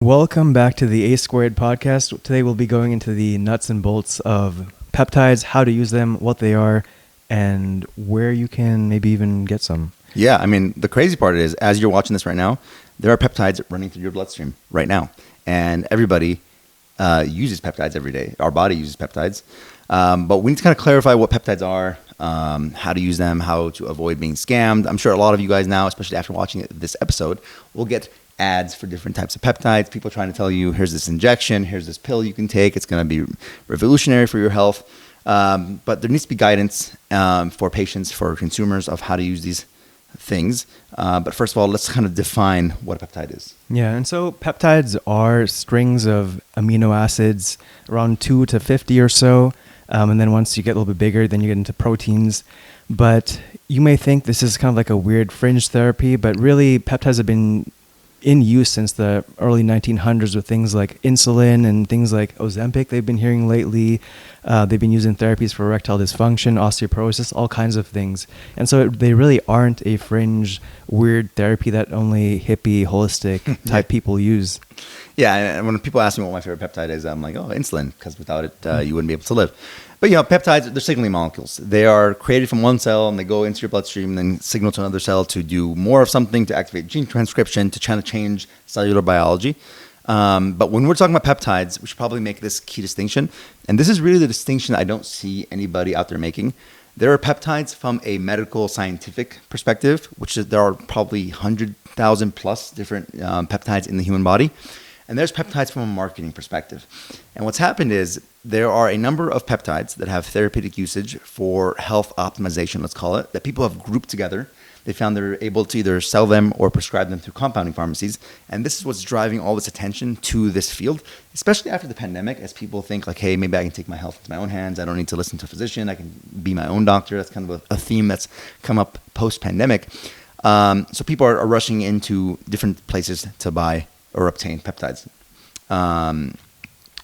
Welcome back to the A Squared podcast. Today we'll be going into the nuts and bolts of peptides, how to use them, what they are, and where you can maybe even get some. Yeah, I mean, the crazy part is, as you're watching this right now, there are peptides running through your bloodstream right now. And everybody uses peptides every day. Our body uses peptides. But we need to kind of clarify what peptides are, how to use them, how to avoid being scammed. I'm sure a lot of you guys now, especially after watching this episode, will get ads for different types of peptides, people trying to tell you, here's this injection, here's this pill you can take, it's going to be revolutionary for your health. But there needs to be guidance for patients, for consumers, of how to use these things. But first of all, let's kind of define what a peptide is. Yeah, and so peptides are strings of amino acids, around 2 to 50 or so. And then once you get a little bit bigger, then you get into proteins. But you may think this is kind of like a weird fringe therapy, but really peptides have been in use since the early 1900s with things like insulin and things like Ozempic they've been hearing lately. They've been using therapies for erectile dysfunction, osteoporosis, all kinds of things. And so they really aren't a fringe, weird therapy that only hippie, holistic type people use. Yeah, and when people ask me what my favorite peptide is, I'm like, oh, insulin, because without it, you wouldn't be able to live. But, peptides, they're signaling molecules. They are created from one cell, and they go into your bloodstream and then signal to another cell to do more of something, to activate gene transcription, to try to change cellular biology. But when we're talking about peptides, we should probably make this key distinction. And this is really the distinction I don't see anybody out there making. There are peptides from a medical scientific perspective, which is, there are probably 100,000 plus different peptides in the human body. And there's peptides from a marketing perspective. And what's happened is there are a number of peptides that have therapeutic usage for health optimization, let's call it, that people have grouped together. They found they're able to either sell them or prescribe them through compounding pharmacies. And this is what's driving all this attention to this field, especially after the pandemic, as people think like, hey, maybe I can take my health into my own hands. I don't need to listen to a physician. I can be my own doctor. That's kind of a theme that's come up post-pandemic. So people are rushing into different places to buy or obtain peptides.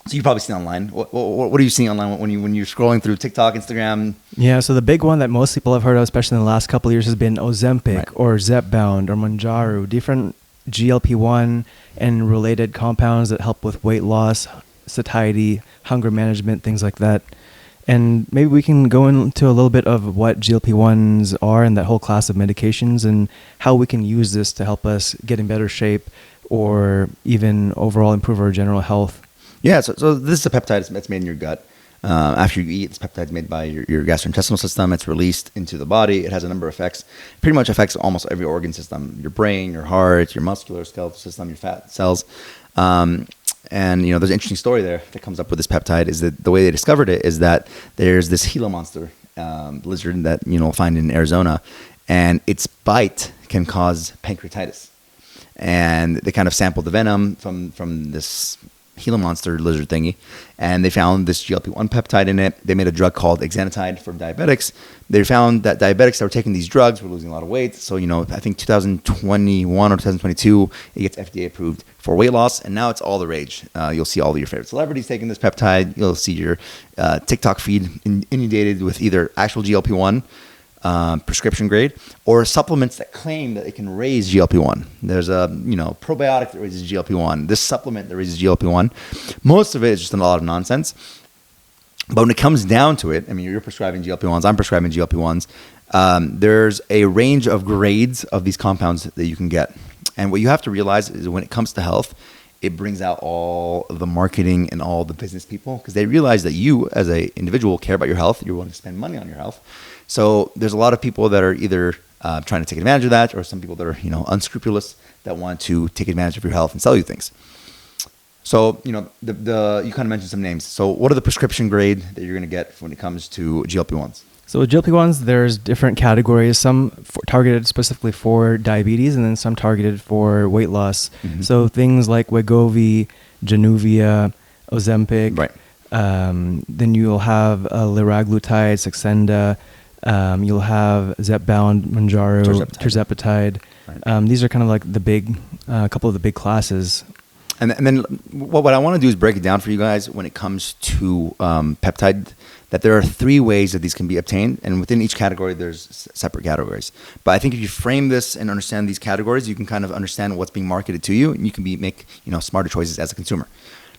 So you've probably seen online. What are you seeing online when you're scrolling through TikTok, Instagram? Yeah, so the big one that most people have heard of, especially in the last couple of years, has been Ozempic, right, or Zepbound or Mounjaro, different GLP-1 and related compounds that help with weight loss, satiety, hunger management, things like that. And maybe we can go into a little bit of what GLP-1s are and that whole class of medications and how we can use this to help us get in better shape or even overall improve our general health. Yeah, so this is a peptide that's made in your gut. After you eat, this peptide is made by your gastrointestinal system. It's released into the body. It has a number of effects. Pretty much affects almost every organ system: your brain, your heart, your muscular skeletal system, your fat cells. And there's an interesting story there that comes up with this peptide. Is that the way they discovered it is that there's this Gila monster lizard that find in Arizona, and its bite can cause pancreatitis. And they kind of sampled the venom from this Gila monster lizard thingy, and they found this GLP-1 peptide in it. They made a drug called exenatide for diabetics. They found that diabetics that were taking these drugs were losing a lot of weight. So, I think 2021 or 2022, it gets FDA approved for weight loss, and now it's all the rage. You'll see all of your favorite celebrities taking this peptide. You'll see your TikTok feed inundated with either actual GLP-1, prescription grade, or supplements that claim that it can raise GLP-1. There's a probiotic that raises GLP-1. This supplement that raises GLP-1. Most of it is just a lot of nonsense. But when it comes down to it, you're prescribing GLP-1s. I'm prescribing GLP-1s. There's a range of grades of these compounds that you can get. And what you have to realize is when it comes to health, it brings out all the marketing and all the business people, because they realize that you as an individual care about your health. You're willing to spend money on your health. So there's a lot of people that are either trying to take advantage of that, or some people that are unscrupulous that want to take advantage of your health and sell you things. So you kind of mentioned some names. So what are the prescription grade that you're going to get when it comes to GLP-1s? So with GLP-1s, there's different categories, some targeted specifically for diabetes and then some targeted for weight loss. Mm-hmm. So things like Wegovy, Januvia, Ozempic. Right. Then you'll have liraglutide, Saxenda. You'll have Zepbound, Mounjaro, Tirzepatide. Right. These are kind of like the big, couple of the big classes. And then what I want to do is break it down for you guys when it comes to peptide, that there are 3 ways that these can be obtained, and within each category there's separate categories. But I think if you frame this and understand these categories, you can kind of understand what's being marketed to you, and you can make smarter choices as a consumer.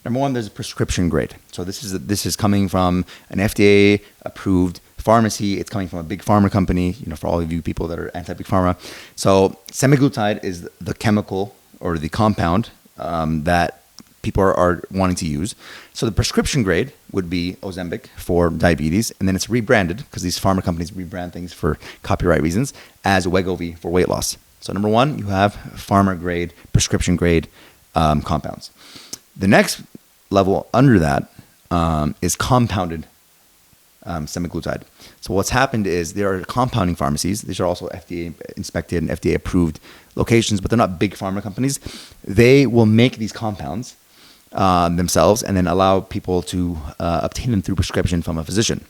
Number 1, there's a prescription grade. So this is coming from an FDA approved pharmacy. It's coming from a big pharma company, for all of you people that are anti-big pharma. So semaglutide is the chemical or the compound that people are wanting to use. So the prescription grade would be Ozempic for diabetes, and then it's rebranded, because these pharma companies rebrand things for copyright reasons, as Wegovy for weight loss. So number 1, you have pharma grade, prescription grade compounds. The next level under that is compounded semaglutide. So what's happened is there are compounding pharmacies. These are also FDA inspected and FDA approved locations, but they're not big pharma companies. They will make these compounds themselves and then allow people to obtain them through prescription from a physician.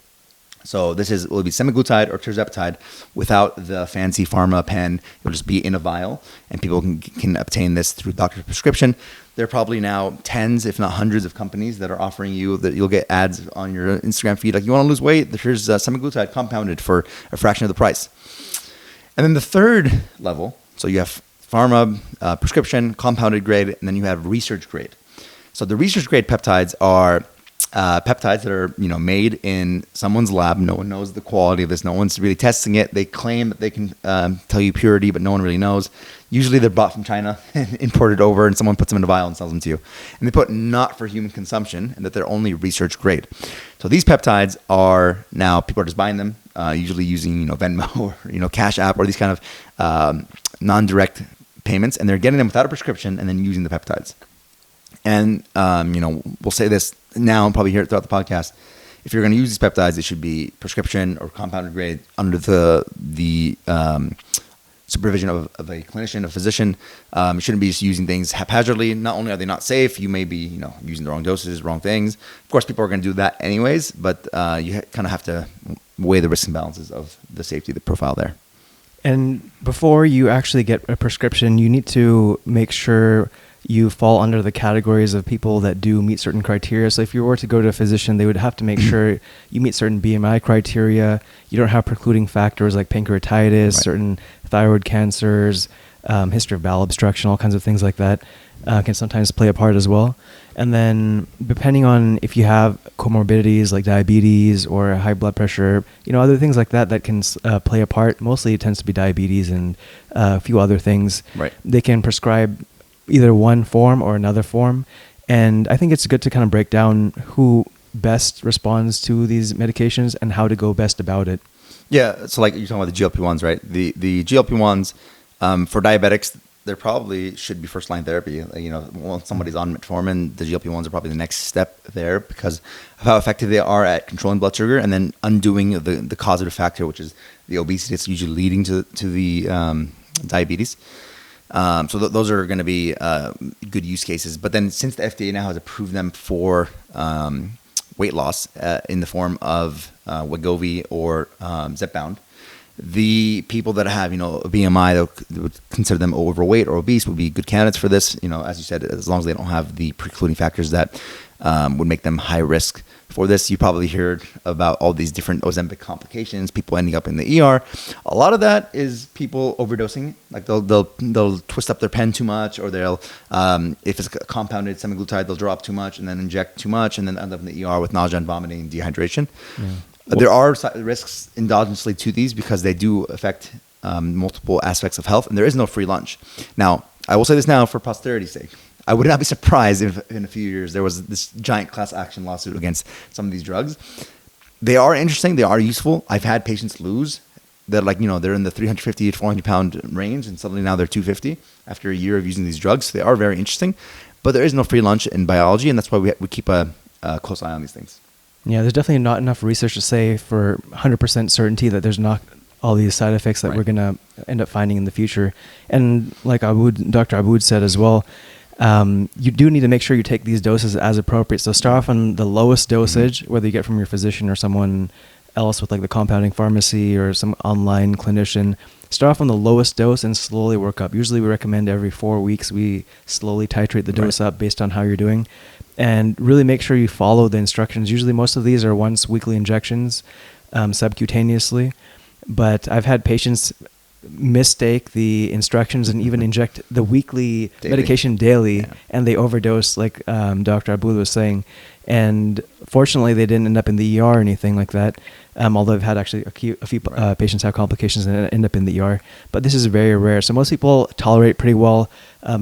So this will be semaglutide or tirzepatide without the fancy pharma pen. It'll just be in a vial, and people can obtain this through doctor's prescription. There are probably now tens, if not hundreds, of companies that are offering you that you'll get ads on your Instagram feed. Like, you want to lose weight? Here's semaglutide compounded for a fraction of the price. And then the third level, so you have pharma, prescription, compounded grade, and then you have research grade. So the research grade peptides are peptides that are made in someone's lab. No one knows the quality of this. No one's really testing it. They claim that they can tell you purity, but no one really knows. Usually they're bought from China and imported over, and someone puts them in a vial and sells them to you. And they put not for human consumption, and that they're only research grade. So these peptides are now, people are just buying them, usually using Venmo or Cash App or these kind of non-direct payments, and they're getting them without a prescription and then using the peptides. And we'll say this now and probably hear it throughout the podcast. If you're going to use these peptides, it should be prescription or compounded grade under the supervision of a clinician, a physician. You shouldn't be just using things haphazardly. Not only are they not safe, you may be using the wrong doses, wrong things. Of course, people are going to do that anyways, but you kind of have to weigh the risks and balances of the safety, the profile there. And before you actually get a prescription, you need to make sure you fall under the categories of people that do meet certain criteria. So if you were to go to a physician, they would have to make sure you meet certain BMI criteria. You don't have precluding factors like pancreatitis, right, certain thyroid cancers, history of bowel obstruction, all kinds of things like that can sometimes play a part as well. And then depending on if you have comorbidities like diabetes or high blood pressure, other things like that can play a part. Mostly it tends to be diabetes and a few other things. Right. They can prescribe either one form or another form. And I think it's good to kind of break down who best responds to these medications and how to go best about it. Yeah. So like you're talking about the GLP-1s, right? The GLP-1s for diabetics, there probably should be first line therapy. Once somebody's on metformin, the GLP-1s are probably the next step there because of how effective they are at controlling blood sugar and then undoing the causative factor, which is the obesity that's usually leading to the diabetes. So those are going to be good use cases. But then since the FDA now has approved them for weight loss in the form of Wegovy or Zepbound, the people that have, a BMI that would consider them overweight or obese would be good candidates for this. As you said, as long as they don't have the precluding factors that would make them high risk for this. You probably heard about all these different Ozempic complications, people ending up in the ER. A lot of that is people overdosing. Like they'll twist up their pen too much, or they'll if it's compounded semaglutide, they'll drop too much and then inject too much and then end up in the ER with nausea and vomiting and dehydration. Yeah. There are risks endogenously to these because they do affect multiple aspects of health, and there is no free lunch. Now, I will say this now for posterity's sake. I would not be surprised if in a few years there was this giant class action lawsuit against some of these drugs. They are interesting. They are useful. I've had patients lose that, they're in the 350 to 400 pound range, and suddenly now they're 250 after a year of using these drugs. So they are very interesting, but there is no free lunch in biology, and that's why we keep a close eye on these things. Yeah, there's definitely not enough research to say for 100% certainty that there's not all these side effects that we're going to end up finding in the future. And like Dr. Aboud said as well, you do need to make sure you take these doses as appropriate. So start off on the lowest dosage, whether you get from your physician or someone else with like the compounding pharmacy or some online clinician. start off on the lowest dose and slowly work up. Usually we recommend every 4 weeks we slowly titrate the dose up based on how you're doing, and really make sure you follow the instructions. Usually most of these are once weekly injections, subcutaneously, but I've had patients mistake the instructions and even inject the weekly medication daily, and they overdose, like Dr. Abdul was saying. And fortunately, they didn't end up in the ER or anything like that. Although I've had actually a few patients have complications and end up in the ER. But this is very rare. So most people tolerate pretty well,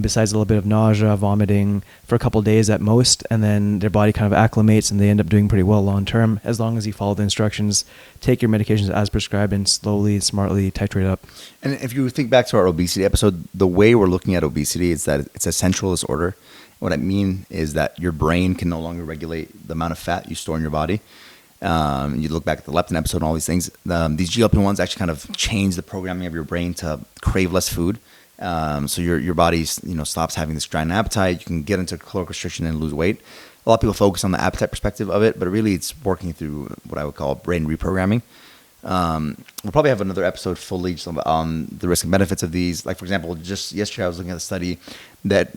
besides a little bit of nausea, vomiting, for a couple of days at most. And then their body kind of acclimates and they end up doing pretty well long term, as long as you follow the instructions, take your medications as prescribed, and slowly, smartly titrate up. And if you think back to our obesity episode, the way we're looking at obesity is that it's a central disorder. What I mean is that your brain can no longer regulate the amount of fat you store in your body. You look back at the leptin episode and all these things. These GLP-1s actually kind of change the programming of your brain to crave less food. So your body stops having this giant appetite. You can get into caloric restriction and lose weight. A lot of people focus on the appetite perspective of it, but really it's working through what I would call brain reprogramming. We'll probably have another episode fully on the risk and benefits of these. Like, for example, just yesterday I was looking at a study that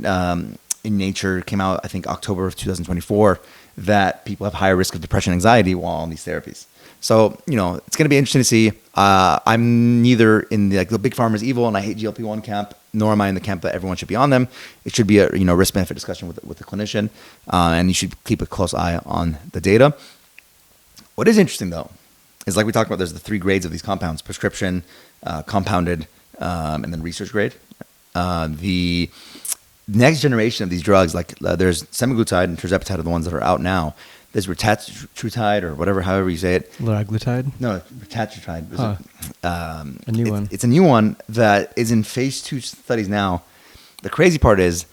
in Nature came out, I think October of 2024, that people have higher risk of depression and anxiety while on these therapies. So, it's going to be interesting to see. I'm neither in the big pharma is evil and I hate GLP-1 camp, nor am I in the camp that everyone should be on them. It should be a risk-benefit discussion with the clinician, and you should keep a close eye on the data. What is interesting, though, is like we talked about, there's the 3 grades of these compounds: prescription, compounded, and then research grade. The next generation of these drugs, there's semaglutide and tirzepatide are the ones that are out now. There's retatrutide, or whatever, however you say it. Liraglutide? No, retatrutide. A new one. It's a new one that is in phase 2 studies now. The crazy part is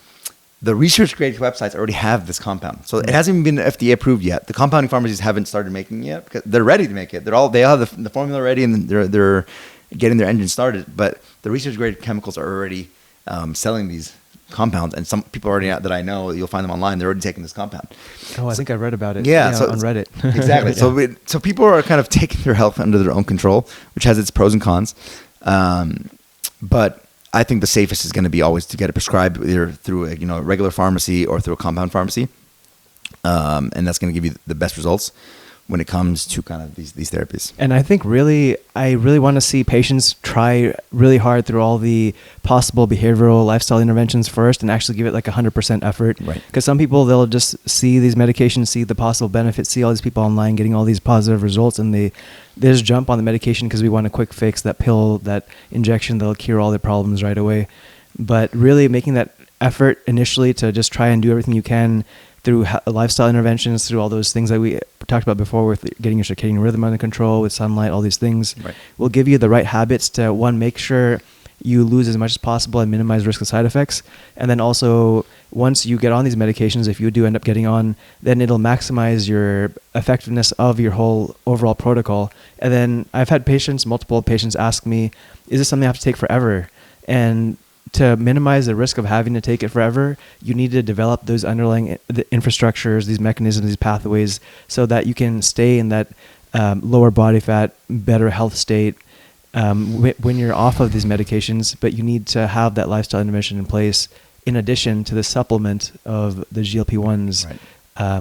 the research grade websites already have this compound. So it hasn't even been FDA approved yet. The compounding pharmacies haven't started making it yet because they're ready to make it. They have the formula ready and they're getting their engine started. But the research grade chemicals are already selling these compounds, and some people already that I know, you'll find them online. They're already taking this compound. Oh, I think I read about it. Yeah, so on Reddit. Exactly. Yeah. So people are kind of taking their health under their own control, which has its pros and cons. But I think the safest is going to be always to get it prescribed either through a regular pharmacy or through a compound pharmacy, and that's going to give you the best results when it comes to kind of these therapies. And I think I really want to see patients try really hard through all the possible behavioral lifestyle interventions first and actually give it 100% effort. Right. Because some people, they'll just see these medications, see the possible benefits, see all these people online getting all these positive results, and they just jump on the medication because we want a quick fix, that pill, that injection that'll cure all their problems right away. But really making that effort initially to just try and do everything you can through lifestyle interventions, through all those things that we talked about before, with getting your circadian rhythm under control, with sunlight, all these things, will give you the right habits to, one, make sure you lose as much as possible and minimize risk of side effects. And then also, once you get on these medications, if you do end up getting on, then it'll maximize your effectiveness of your whole overall protocol. And then I've had multiple patients ask me, is this something I have to take forever? And to minimize the risk of having to take it forever, you need to develop those underlying infrastructures, these mechanisms, these pathways, so that you can stay in that lower body fat, better health state when you're off of these medications. But you need to have that lifestyle intervention in place in addition to the supplement of the GLP-1s,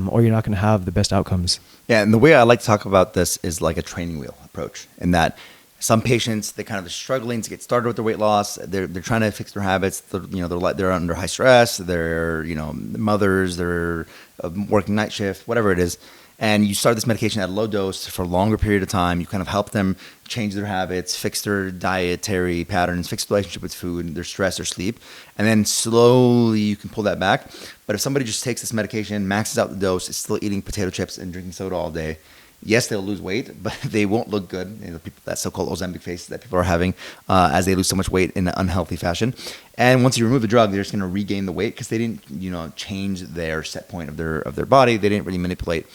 or you're not going to have the best outcomes. Yeah, and the way I like to talk about this is like a training wheel approach, in that some patients, they kind of are struggling to get started with their weight loss. They're trying to fix their habits. They're under high stress. They're mothers. They're working night shift, whatever it is. And you start this medication at a low dose for a longer period of time. You kind of help them change their habits, fix their dietary patterns, fix the relationship with food, their stress, their sleep, and then slowly you can pull that back. But if somebody just takes this medication, maxes out the dose, is still eating potato chips and drinking soda all day, yes, they'll lose weight, but they won't look good. That so-called Ozempic face that people are having as they lose so much weight in an unhealthy fashion. And once you remove the drug, they're just going to regain the weight because they didn't, change their set point of their body. They didn't really manipulate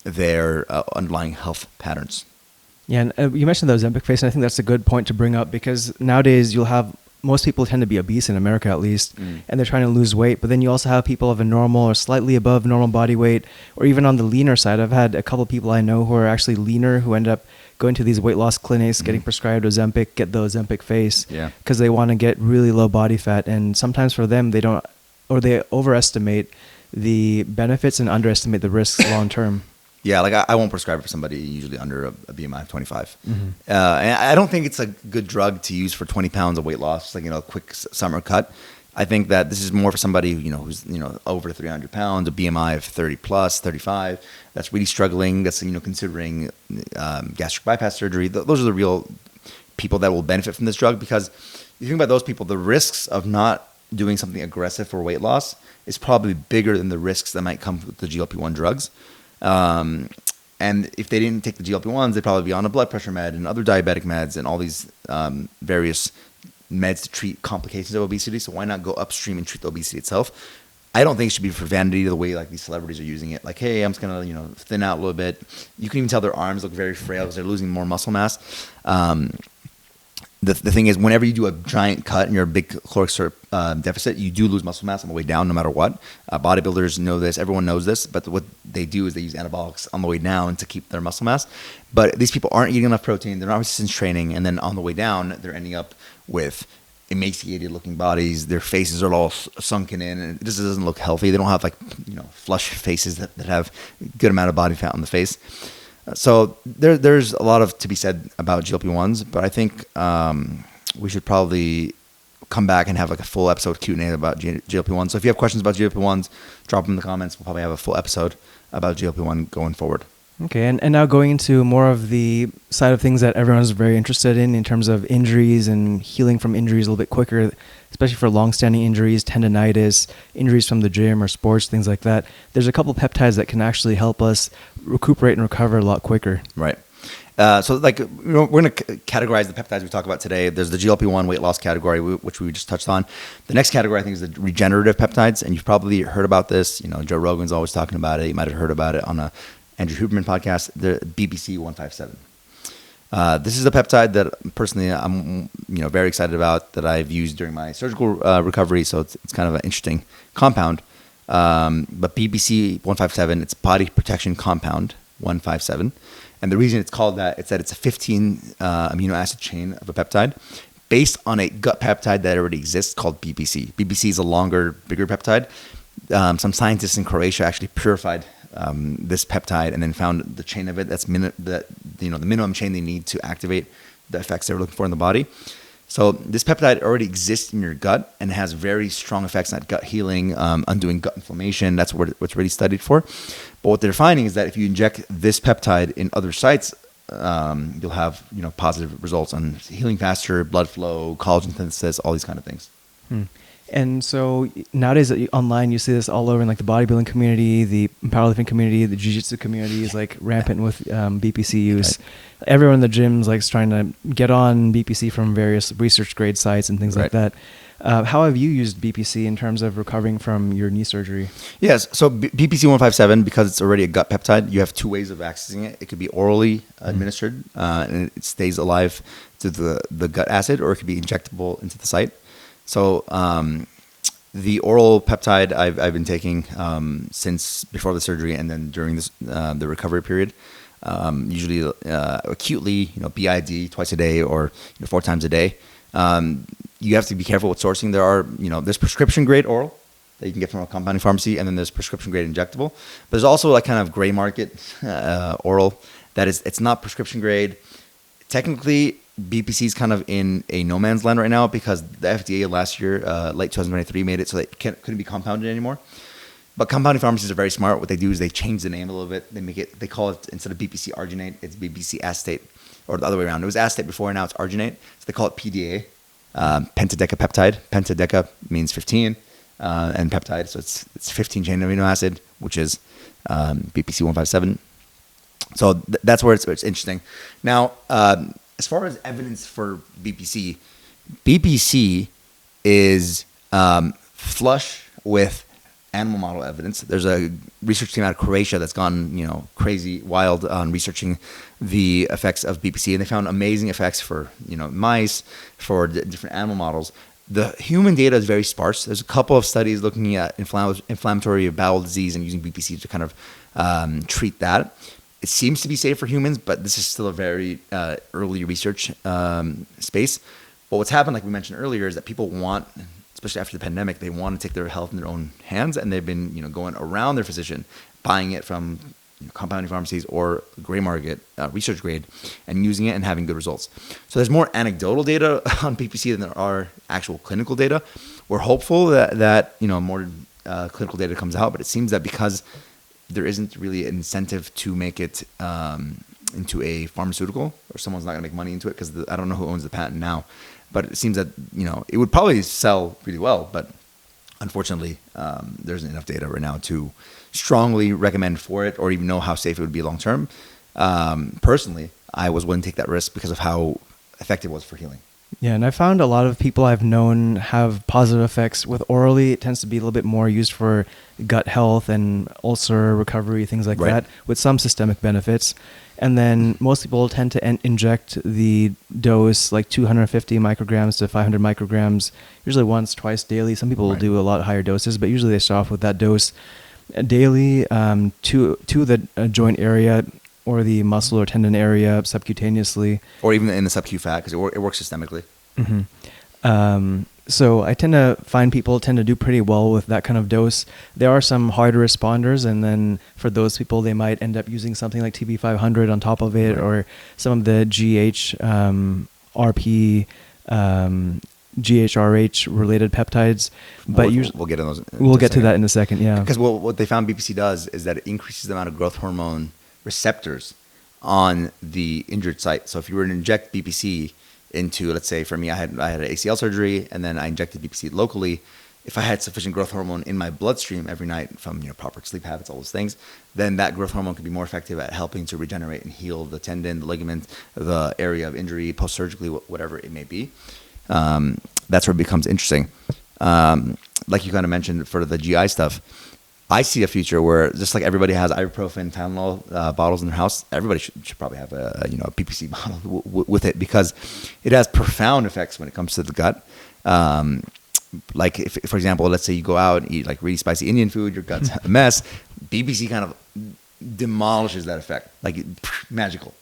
their underlying health patterns. Yeah, and you mentioned the Ozempic face, and I think that's a good point to bring up, because nowadays you'll have most people tend to be obese in America, at least, and they're trying to lose weight. But then you also have people of a normal or slightly above normal body weight, or even on the leaner side. I've had a couple of people I know who are actually leaner who end up going to these weight loss clinics, getting prescribed Ozempic, get the Ozempic face, because they want to get really low body fat. And sometimes for them, they don't, or they overestimate the benefits and underestimate the risks long term. Yeah, like I won't prescribe for somebody usually under a BMI of 25. And I don't think it's a good drug to use for 20 pounds of weight loss, like, a quick summer cut. I think that this is more for somebody, who's, over 300 pounds, a BMI of 30 plus, 35, that's really struggling, that's, considering gastric bypass surgery. Those are the real people that will benefit from this drug, because if you think about those people, the risks of not doing something aggressive for weight loss is probably bigger than the risks that might come with the GLP-1 drugs. And if they didn't take the GLP-1s, they'd probably be on a blood pressure med and other diabetic meds and all these various meds to treat complications of obesity. So why not go upstream and treat the obesity itself? I don't think it should be for vanity the way like these celebrities are using it. Like, hey, I'm just going to, thin out a little bit. You can even tell their arms look very frail because they're losing more muscle mass. The thing is, whenever you do a giant cut and you're a big caloric deficit, you do lose muscle mass on the way down no matter what. Bodybuilders know this. Everyone knows this. But what they do is they use anabolics on the way down to keep their muscle mass. But these people aren't eating enough protein. They're not resistance training. And then on the way down, they're ending up with emaciated-looking bodies. Their faces are all sunken in. And it just doesn't look healthy. They don't have, flush faces that have a good amount of body fat on the face. So there's a lot to be said about GLP-1s, but I think we should probably come back and have a full episode Q&A about GLP-1s. So if you have questions about GLP-1s, drop them in the comments. We'll probably have a full episode about GLP-1 going forward. Okay, and now going into more of the side of things that everyone's very interested in terms of injuries and healing from injuries a little bit quicker, especially for long-standing injuries, tendonitis, injuries from the gym or sports, things like that. There's a couple peptides that can actually help us recuperate and recover a lot quicker. Right. So we're going to categorize the peptides we talk about today. There's the GLP-1 weight loss category, which we just touched on. The next category, I think, is the regenerative peptides. And you've probably heard about this. Joe Rogan's always talking about it. You might have heard about it on a Andrew Huberman podcast, the BBC 157. This is a peptide that personally I'm very excited about, that I've used during my surgical recovery. So it's kind of an interesting compound. But BBC 157, it's body protection compound 157. And the reason it's called that, it's a 15 amino acid chain of a peptide based on a gut peptide that already exists called BBC. BBC is a longer, bigger peptide. Some scientists in Croatia actually purified this peptide and then found the chain of it that's the minimum chain they need to activate the effects they were looking for in the body. So this peptide already exists in your gut and has very strong effects on gut healing, undoing gut inflammation. That's what it's really studied for. But what they're finding is that if you inject this peptide in other sites, you'll have positive results on healing faster, blood flow, collagen synthesis, all these kind of things. And so nowadays online, you see this all over in the bodybuilding community, the powerlifting community, the jiu-jitsu community is rampant with BPC use. Right. Everyone in the gyms is trying to get on BPC from various research grade sites and things like that. How have you used BPC in terms of recovering from your knee surgery? Yes. So BPC 157, because it's already a gut peptide, you have two ways of accessing it. It could be orally administered and it stays alive to the gut acid, or it could be injectable into the site. So the oral peptide I've been taking since before the surgery and then during the recovery period, usually acutely, BID twice a day or 4 times a day. You have to be careful with sourcing. There's prescription grade oral that you can get from a compounding pharmacy, and then there's prescription grade injectable. But there's also kind of gray market oral that it's not prescription grade. Technically, BPC is kind of in a no man's land right now because the FDA last year, late 2023, made it so that it couldn't be compounded anymore. But compounding pharmacies are very smart. What they do is they change the name a little bit. They call it, instead of BPC arginate, it's BPC acetate, or the other way around. It was acetate before, now it's arginate. So they call it PDA, pentadecapeptide. Pentadeca means 15, and peptide, so it's 15 chain amino acid, which is BPC 157. So that's where it's interesting. Now, as far as evidence for BPC, BPC is flush with animal model evidence. There's a research team out of Croatia that's gone, crazy wild on researching the effects of BPC, and they found amazing effects for, mice, for different animal models. The human data is very sparse. There's a couple of studies looking at inflammatory bowel disease and using BPC to kind of treat that. It seems to be safe for humans, but this is still a very early research space. But what's happened, like we mentioned earlier, is that people want, especially after the pandemic, they want to take their health in their own hands, and they've been, going around their physician, buying it from compounding pharmacies or gray market, research grade, and using it and having good results. So there's more anecdotal data on PPC than there are actual clinical data. We're hopeful that more clinical data comes out, but it seems that because there isn't really an incentive to make it into a pharmaceutical, or someone's not going to make money into it, because I don't know who owns the patent now, but it seems that it would probably sell really well, but unfortunately there isn't enough data right now to strongly recommend for it or even know how safe it would be long term. Personally, I was willing to take that risk because of how effective it was for healing. Yeah, and I found a lot of people I've known have positive effects with orally. It tends to be a little bit more used for gut health and ulcer recovery, things like that, with some systemic benefits. And then most people tend to inject the dose like 250 micrograms to 500 micrograms, usually once, twice daily. Some people will do a lot higher doses, but usually they start off with that dose daily to the joint area or the muscle or tendon area subcutaneously. Or even in the sub-Q fat, because it works systemically. Mm-hmm. So I tend to find people tend to do pretty well with that kind of dose. There are some harder responders, and then for those people, they might end up using something like TB500 on top of it, or some of the RP, GHRH related peptides. But we'll get in those. We'll get to that in a second. Yeah, because what they found BPC does is that it increases the amount of growth hormone receptors on the injured site. So if you were to inject BPC into, let's say for me, I had an ACL surgery, and then I injected BPC locally. If I had sufficient growth hormone in my bloodstream every night from proper sleep habits, all those things, then that growth hormone could be more effective at helping to regenerate and heal the tendon, the ligament, the area of injury, post-surgically, whatever it may be. That's where it becomes interesting. Like you kind of mentioned for the GI stuff, I see a future where just like everybody has ibuprofen, Tylenol bottles in their house, everybody should probably have a PPC bottle with it, because it has profound effects when it comes to the gut. Like if, for example, let's say you go out and eat like really spicy Indian food, your gut's a mess. BPC kind of demolishes that effect, like magical.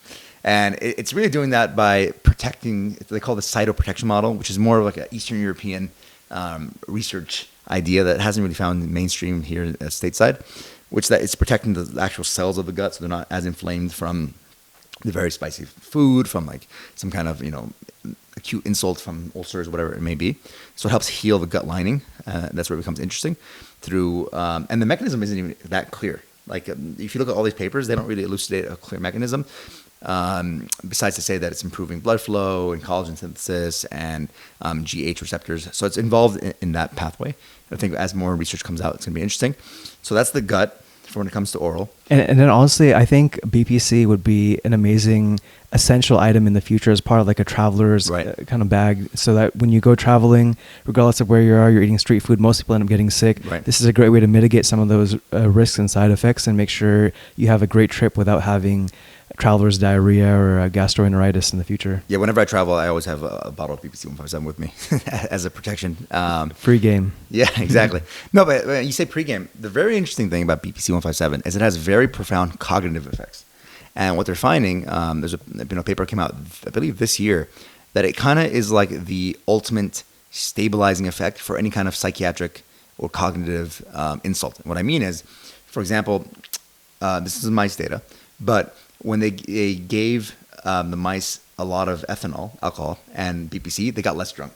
And it's really doing that by protecting. They call the cytoprotection model, which is more of like an Eastern European research idea that hasn't really found mainstream here stateside, which that it's protecting the actual cells of the gut, so they're not as inflamed from the very spicy food, from like some kind of acute insult from ulcers, whatever it may be. So it helps heal the gut lining. That's where it becomes interesting. Through and the mechanism isn't even that clear. Like if you look at all these papers, they don't really elucidate a clear mechanism. Besides to say that it's improving blood flow and collagen synthesis and GH receptors. So it's involved in that pathway. I think as more research comes out, it's going to be interesting. So that's the gut for when it comes to oral. And then honestly, I think BPC would be an amazing essential item in the future as part of like a traveler's kind of bag, so that when you go traveling, regardless of where you are, you're eating street food, most people end up getting sick. This is a great way to mitigate some of those risks and side effects and make sure you have a great trip without having traveler's diarrhea or gastroenteritis in the future. Yeah, whenever I travel, I always have a bottle of BPC 157 with me as a protection. Free game. Yeah, exactly. No, but you say pregame. The very interesting thing about BPC 157 is it has very profound cognitive effects. And what they're finding, there's been a paper came out, I believe this year, that it kind of is like the ultimate stabilizing effect for any kind of psychiatric or cognitive insult. And what I mean is, for example, this is mice data, but when they gave the mice a lot of ethanol, alcohol, and BPC, they got less drunk.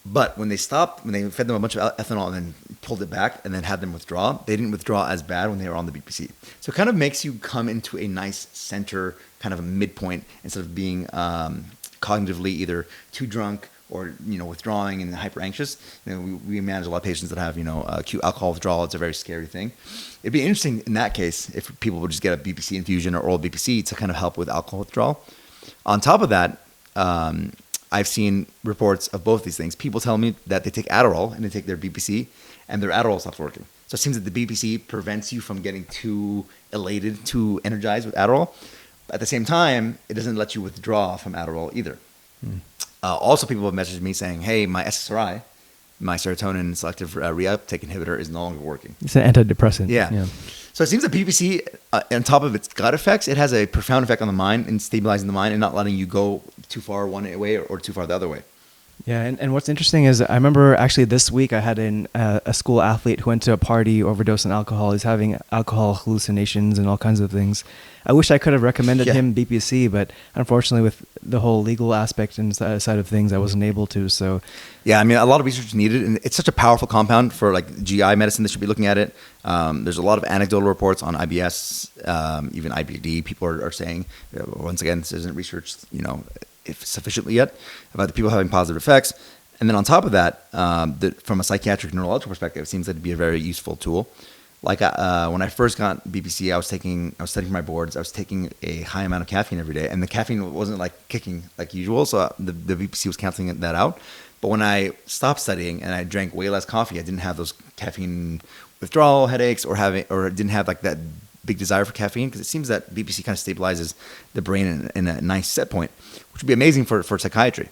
But when they fed them a bunch of ethanol and then pulled it back and then had them withdraw, they didn't withdraw as bad when they were on the BPC. So it kind of makes you come into a nice center, kind of a midpoint, instead of being cognitively either too drunk or withdrawing and hyper anxious. We manage a lot of patients that have acute alcohol withdrawal. It's a very scary thing. It'd be interesting in that case if people would just get a BPC infusion or oral BPC to kind of help with alcohol withdrawal. On top of that, I've seen reports of both these things. People tell me that they take Adderall and they take their BPC and their Adderall stops working. So it seems that the BPC prevents you from getting too elated, too energized with Adderall. But at the same time, it doesn't let you withdraw from Adderall either. Also, people have messaged me saying, "Hey, my SSRI, my serotonin selective reuptake inhibitor, is no longer working." It's an antidepressant. Yeah. So it seems that BPC, on top of its gut effects, it has a profound effect on the mind in stabilizing the mind and not letting you go too far one way or too far the other way. Yeah, and what's interesting is I remember actually this week I had a school athlete who went to a party, overdosed on alcohol. He's having alcohol hallucinations and all kinds of things. I wish I could have recommended him BPC, but unfortunately with the whole legal aspect and side of things, I wasn't able to. So, yeah, I mean, a lot of research is needed, and it's such a powerful compound for like GI medicine that should be looking at it. There's a lot of anecdotal reports on IBS, even IBD. People are saying, once again, this isn't researched, if sufficiently yet, about the people having positive effects. And then on top of that, from a psychiatric neurological perspective, it seems that to be a very useful tool. Like when I first got BPC, I was studying for my boards. I was taking a high amount of caffeine every day, and the caffeine wasn't like kicking like usual, so the BPC was canceling that out. But when I stopped studying and I drank way less coffee, I didn't have those caffeine withdrawal headaches or didn't have like that big desire for caffeine, because it seems that BPC kind of stabilizes the brain in a nice set point, which would be amazing for psychiatry.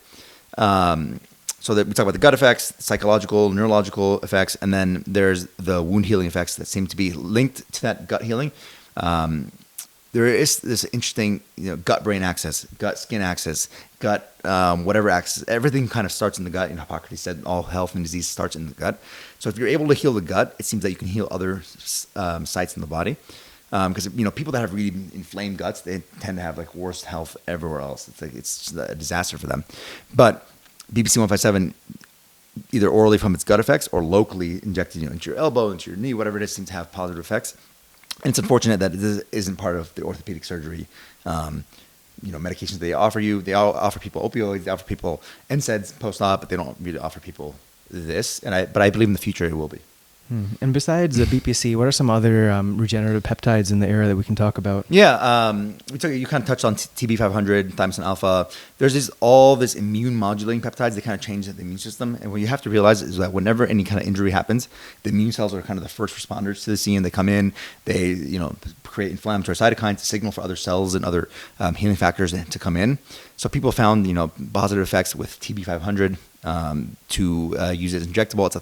So that we talk about the gut effects, psychological, neurological effects, and then there's the wound healing effects that seem to be linked to that gut healing. There is this interesting, gut-brain axis, gut-skin axis, gut whatever axis. Everything kind of starts in the gut. Hippocrates said all health and disease starts in the gut. So if you're able to heal the gut, it seems that you can heal other sites in the body. Because people that have really inflamed guts, they tend to have like worse health everywhere else. It's a disaster for them. But BPC 157, either orally from its gut effects or locally injected into your elbow, into your knee, whatever it is, seems to have positive effects. And it's unfortunate that this isn't part of the orthopedic surgery medications they offer you. They all offer people opioids, they offer people NSAIDs post-op, but they don't really offer people this. But I believe in the future it will be. And besides the BPC, what are some other regenerative peptides in the area that we can talk about? Yeah, you kind of touched on TB500, thymosin alpha. There's all this immune modulating peptides that kind of change the immune system. And what you have to realize is that whenever any kind of injury happens, the immune cells are kind of the first responders to the scene. They come in, they create inflammatory cytokines to signal for other cells and other healing factors to come in. So people found positive effects with TB500 to use it as injectable. It's a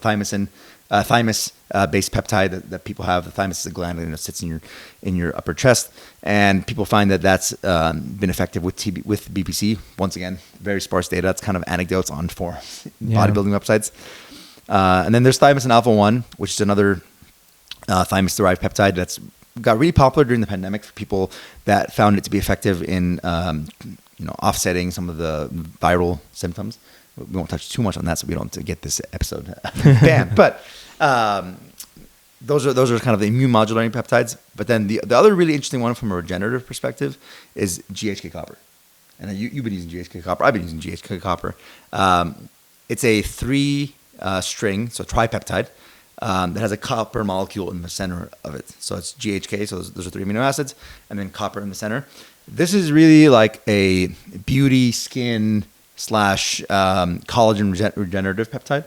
thymus-based peptide that people have. The thymus is a gland that sits in your upper chest, and people find that that's been effective with BPC. Once again, very sparse data. It's kind of anecdotes on forums, bodybuilding websites. And then there's thymosin alpha 1, which is another thymus-derived peptide that's got really popular during the pandemic for people that found it to be effective in offsetting some of the viral symptoms. We won't touch too much on that, so we don't get this episode banned. But those are kind of the immune modulating peptides. But then the other really interesting one from a regenerative perspective is GHK copper. And you've been using GHK copper. I've been using GHK copper. It's a 3-string, so tripeptide, that has a copper molecule in the center of it. So it's GHK, so those are 3 amino acids, and then copper in the center. This is really like a beauty, skin / collagen regenerative peptide.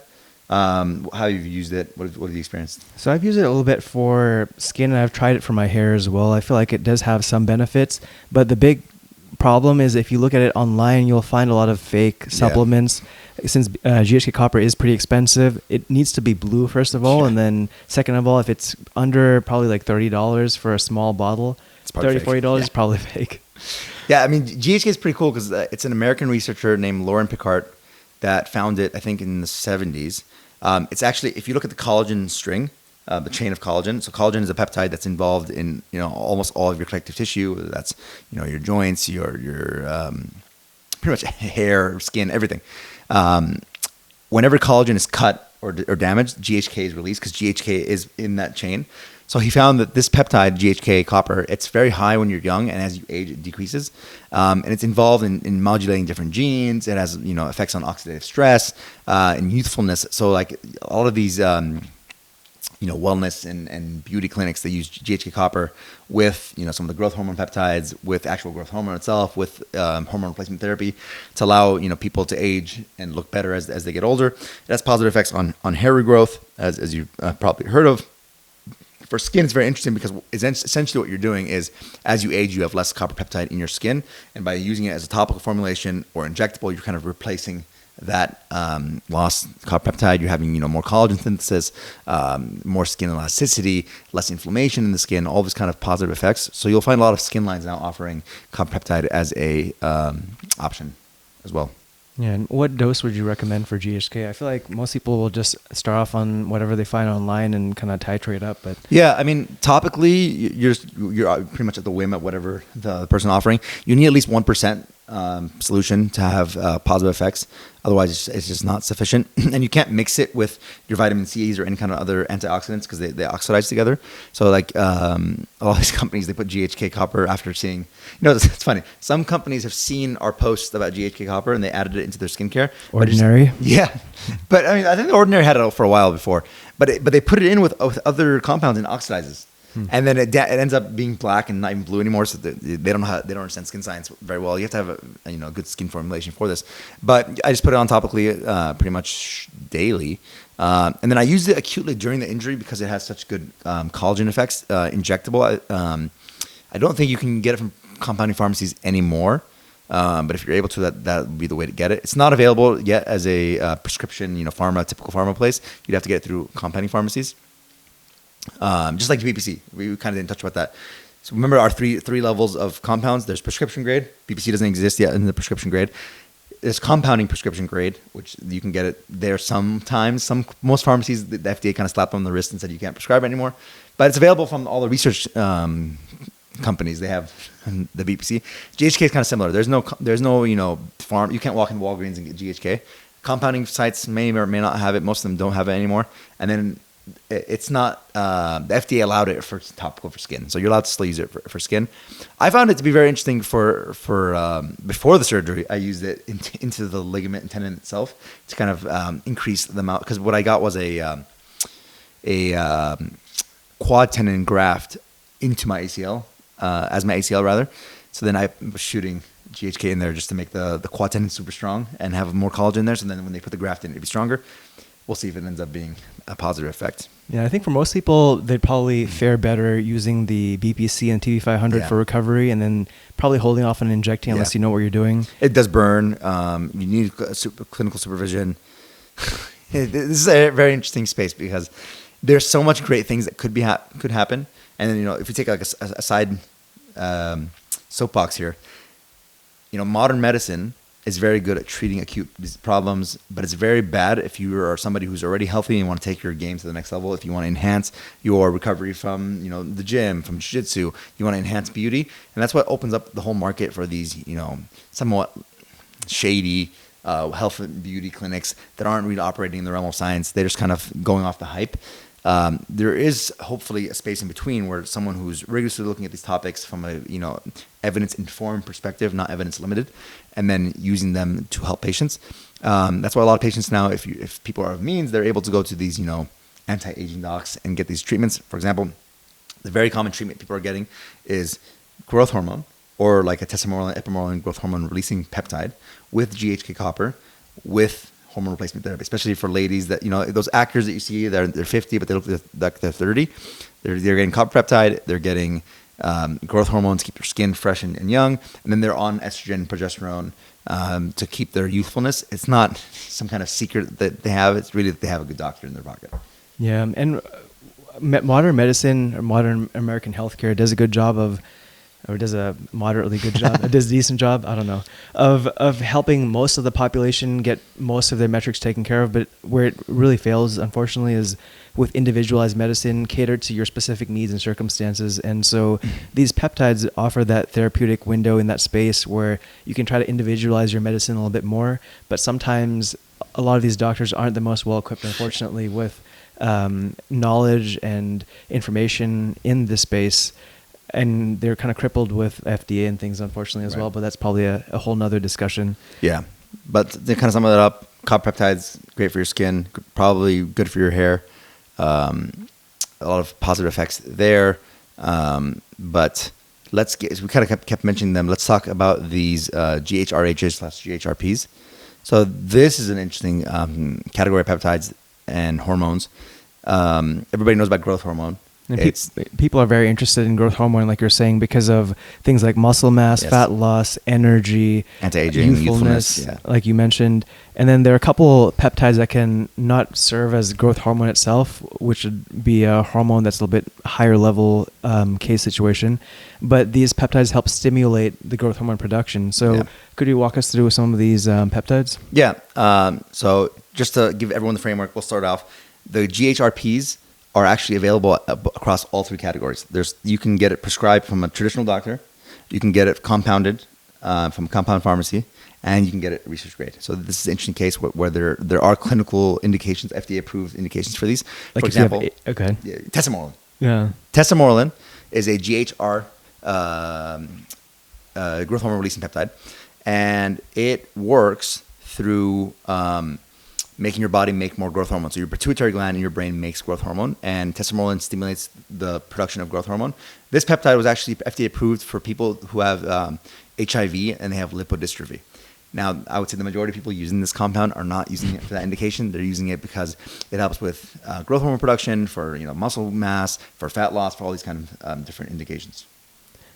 How have you used it? What have you experienced? So I've used it a little bit for skin, and I've tried it for my hair as well. I feel like it does have some benefits, but the big problem is if you look at it online, you'll find a lot of fake supplements. Since GHK copper is pretty expensive, it needs to be blue, first of all, and then second of all, if it's under probably like $30 for a small bottle, it's $30-$40 is probably fake. Yeah, I mean, GHK is pretty cool because it's an American researcher named Lauren Picard that found it, I think, in the 70s. It's actually, if you look at the collagen string, the chain of collagen. So collagen is a peptide that's involved in almost all of your connective tissue. Whether that's your joints, your pretty much hair, skin, everything. Whenever collagen is cut or damaged, GHK is released because GHK is in that chain. So he found that this peptide, GHK copper, it's very high when you're young, and as you age, it decreases. And it's involved in modulating different genes. It has effects on oxidative stress and youthfulness. So like all of these wellness and beauty clinics, they use GHK copper with some of the growth hormone peptides, with actual growth hormone itself, with hormone replacement therapy to allow people to age and look better as they get older. It has positive effects on hair regrowth, as you've probably heard of. For skin, it's very interesting because essentially what you're doing is as you age, you have less copper peptide in your skin. And by using it as a topical formulation or injectable, you're kind of replacing that lost copper peptide, you're having more collagen synthesis, more skin elasticity, less inflammation in the skin, all these kind of positive effects. So you'll find a lot of skin lines now offering copper peptide as a option as well. Yeah, and what dose would you recommend for GHK? I feel like most people will just start off on whatever they find online and kind of titrate up. But yeah, I mean, topically, you're pretty much at the whim of whatever the person offering. You need at least 1% solution to have positive effects. Otherwise, it's just not sufficient. And you can't mix it with your vitamin C's or any kind of other antioxidants because they oxidize together. So like a lot of these companies, they put GHK copper after seeing, it's funny. Some companies have seen our posts about GHK copper and they added it into their skincare. Ordinary? Yeah. But I mean, I think the Ordinary had it for a while before. But they put it in with other compounds and oxidizes. And then it ends up being black and not even blue anymore. So they don't understand skin science very well. You have to have a good skin formulation for this. But I just put it on topically pretty much daily, and then I used it acutely during the injury because it has such good collagen effects. Injectable. I don't think you can get it from compounding pharmacies anymore. But if you're able to, that would be the way to get it. It's not available yet as a prescription, typical pharma place. You'd have to get it through compounding pharmacies. Just like BPC, we kind of didn't touch about that. So remember our three levels of compounds. There's prescription grade. BPC doesn't exist yet in the prescription grade. There's compounding prescription grade, which you can get it there sometimes. Most pharmacies, the FDA kind of slapped on the wrist and said you can't prescribe it anymore. But it's available from all the research companies. They have the BPC. GHK is kind of similar. There's no farm. You can't walk in Walgreens and get GHK. Compounding sites may or may not have it. Most of them don't have it anymore. And then it's not the FDA allowed it for topical for skin, so you're allowed to still use it for skin. I found it to be very interesting for before the surgery. I used it into the ligament and tendon itself to kind of increase the amount, because what I got was a quad tendon graft into my ACL, as my ACL rather. So then I was shooting GHK in there just to make the quad tendon super strong and have more collagen there. So then when they put the graft in, it'd be stronger. We'll see if it ends up being a positive effect. Yeah, I think for most people, they'd probably fare better using the BPC and TV500 for recovery, and then probably holding off on injecting unless you know what you're doing. It does burn. You need clinical supervision. This is a very interesting space because there's so much great things that could happen. And then if you take like a side soapbox here, modern medicine is very good at treating acute problems, but it's very bad if you are somebody who's already healthy and want to take your game to the next level. If you want to enhance your recovery from, the gym, from jiu-jitsu, you want to enhance beauty. And that's what opens up the whole market for these, somewhat shady health and beauty clinics that aren't really operating in the realm of science. They're just kind of going off the hype. There is hopefully a space in between where someone who's rigorously looking at these topics from a evidence-informed perspective, not evidence-limited, and then using them to help patients. That's why a lot of patients now, if people are of means, they're able to go to these anti-aging docs and get these treatments. For example, the very common treatment people are getting is growth hormone, or like a tesamorelin, ipamorelin growth hormone releasing peptide with GHK copper with hormone replacement therapy, especially for ladies that, those actors that you see, they're 50, but they look like they're 30. They're getting copper peptide, they're getting growth hormones to keep their skin fresh and young, and then they're on estrogen and progesterone to keep their youthfulness. It's not some kind of secret that they have. It's really that they have a good doctor in their pocket. Yeah, and modern medicine or modern American healthcare does a good job of, or does a moderately good job, does a decent job, I don't know, of helping most of the population get most of their metrics taken care of. But where it really fails, unfortunately, is with individualized medicine catered to your specific needs and circumstances. And so these peptides offer that therapeutic window in that space where you can try to individualize your medicine a little bit more. But sometimes a lot of these doctors aren't the most well-equipped, unfortunately, with knowledge and information in this space. And they're kind of crippled with FDA and things, unfortunately, as well. But that's probably a whole nother discussion. Yeah. But to kind of sum that up, copper peptides, great for your skin, probably good for your hair. A lot of positive effects there. But we kind of kept mentioning them. Let's talk about these GHRHs/GHRPs. So this is an interesting category of peptides and hormones. Everybody knows about growth hormone. And It's people are very interested in growth hormone, like you're saying, because of things like muscle mass, Yes. fat loss, energy, Anti-aging, youthfulness, yeah. like you mentioned. And then there are a couple peptides that can not serve as growth hormone itself, which would be a hormone that's a little bit higher level case situation. But these peptides help stimulate the growth hormone production. So Yeah. could you walk us through some of these peptides? Yeah. So just to give everyone the framework, we'll start off. The GHRPs are actually available across all three categories. You can get it prescribed from a traditional doctor, you can get it compounded from a compound pharmacy, and you can get it research grade. So this is an interesting case where there are clinical indications, FDA approved indications for these. Like for if you have example, tesamorelin. Yeah. Tesamorelin is a GHR growth hormone releasing peptide, and it works through making your body make more growth hormone. So your pituitary gland in your brain makes growth hormone, and tesamorelin stimulates the production of growth hormone. This peptide was actually FDA approved for people who have HIV and they have lipodystrophy. Now, I would say the majority of people using this compound are not using it for that indication. They're using it because it helps with growth hormone production, for muscle mass, for fat loss, for all these kind of different indications.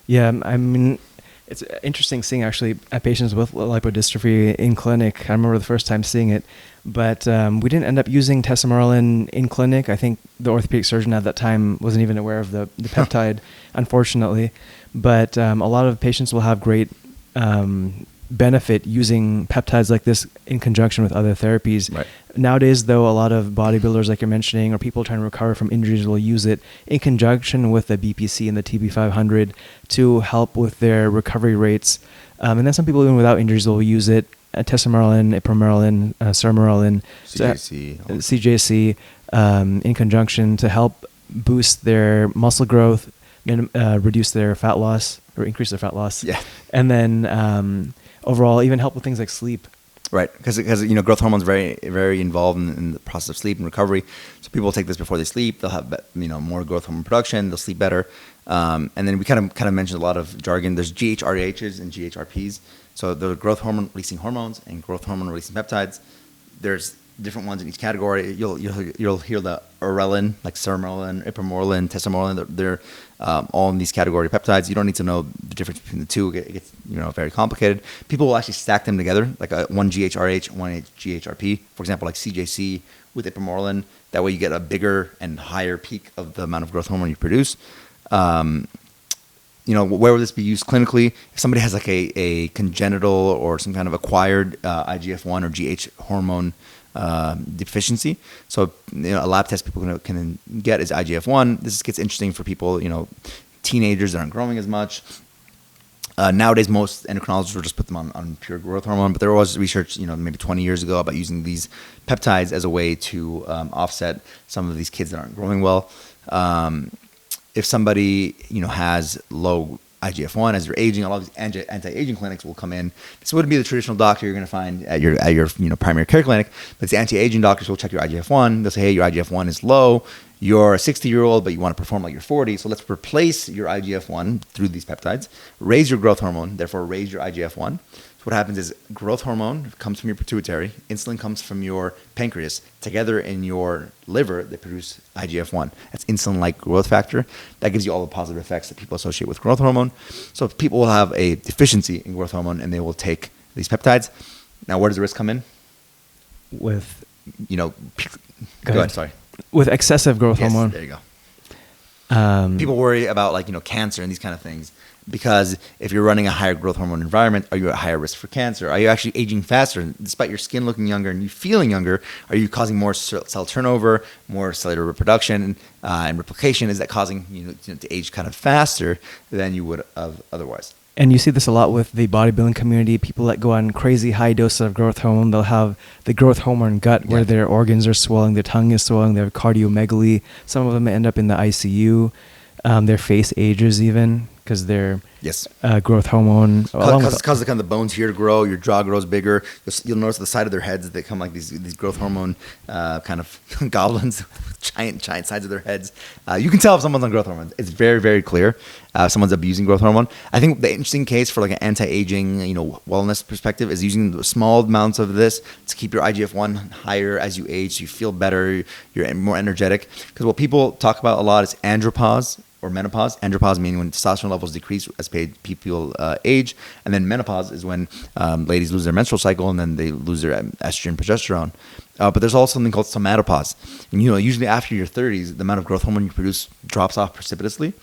Yeah, I mean, it's interesting seeing actually patients with lipodystrophy in clinic. I remember the first time seeing it, but we didn't end up using tesamorelin in clinic. I think the orthopedic surgeon at that time wasn't even aware of the peptide, unfortunately. But a lot of patients will have great benefit using peptides like this in conjunction with other therapies. Right. Nowadays, though, a lot of bodybuilders, like you're mentioning, or people trying to recover from injuries will use it in conjunction with the BPC and the TB500 to help with their recovery rates. And then some people, even without injuries, will use it, tesamorelin, ipamorelin, sermorelin, CJC, in conjunction to help boost their muscle growth, reduce their fat loss, or increase their fat loss. Yeah. And then overall, even help with things like sleep. Right, because growth hormone is very, very involved in the process of sleep and recovery. So people take this before they sleep. They'll have more growth hormone production. They'll sleep better. And then we kind of mentioned a lot of jargon. There's GHRHs and GHRPs. So the growth hormone releasing hormones and growth hormone releasing peptides. There's different ones in each category. You'll hear the orelin, like sermorelin, ipamorelin, tesamorelin. They're all in these category peptides. You don't need to know the difference between the two. It gets very complicated. People will actually stack them together, like one GHRH, one GHRP. For example, like CJC with ipamorelin. That way you get a bigger and higher peak of the amount of growth hormone you produce. Where would this be used clinically? If somebody has like a congenital or some kind of acquired IGF-1 or GH hormone deficiency. So a lab test people can get is IGF-1. This gets interesting for people, teenagers that aren't growing as much. Nowadays, most endocrinologists will just put them on pure growth hormone, but there was research, maybe 20 years ago about using these peptides as a way to offset some of these kids that aren't growing well. If somebody, has low IGF-1 as they're aging, a lot of these anti-aging clinics will come in. This wouldn't be the traditional doctor you're going to find at your primary care clinic, but the anti-aging doctors will check your IGF-1. They'll say, hey, your IGF-1 is low. You're a 60-year-old, but you want to perform like you're 40. So let's replace your IGF-1 through these peptides, raise your growth hormone, therefore raise your IGF-1. So what happens is growth hormone comes from your pituitary, insulin comes from your pancreas. Together in your liver, they produce IGF-1. That's insulin-like growth factor. That gives you all the positive effects that people associate with growth hormone. So if people will have a deficiency in growth hormone and they will take these peptides. Now, where does the risk come in? With go ahead, sorry. With excessive growth hormone. There you go. People worry about cancer and these kind of things because if you're running a higher growth hormone environment, are you at higher risk for cancer? Are you actually aging faster? Despite your skin looking younger and you feeling younger, are you causing more cell turnover, more cellular reproduction and replication? Is that causing you to age kind of faster than you would have otherwise? And you see this a lot with the bodybuilding community. People that go on crazy high doses of growth hormone, they'll have the growth hormone gut where their organs are swelling, their tongue is swelling, they have cardiomegaly. Some of them end up in the ICU. Their face ages even because they're Yes. growth hormone. Because the bones here grow, your jaw grows bigger. You'll notice the side of their heads, they come like these growth hormone kind of goblins with giant sides of their heads. You can tell if someone's on growth hormone. It's very, very clear. Someone's abusing growth hormone. I think the interesting case for like an anti-aging, wellness perspective is using small amounts of this to keep your IGF-1 higher as you age, so you feel better, you're more energetic. Because what people talk about a lot is andropause or menopause. Andropause meaning when testosterone levels decrease as people age, and then menopause is when ladies lose their menstrual cycle and then they lose their estrogen, progesterone. But there's also something called somatopause, and usually after your 30s, the amount of growth hormone you produce drops off precipitously,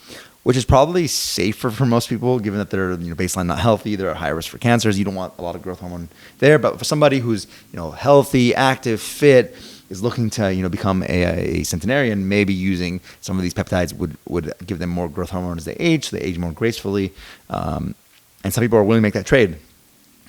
which is probably safer for most people, given that they're baseline not healthy, they're at high risk for cancers. You don't want a lot of growth hormone there. But for somebody who's healthy, active, fit, is looking to become a centenarian, maybe using some of these peptides would give them more growth hormone as they age, so they age more gracefully. And some people are willing to make that trade.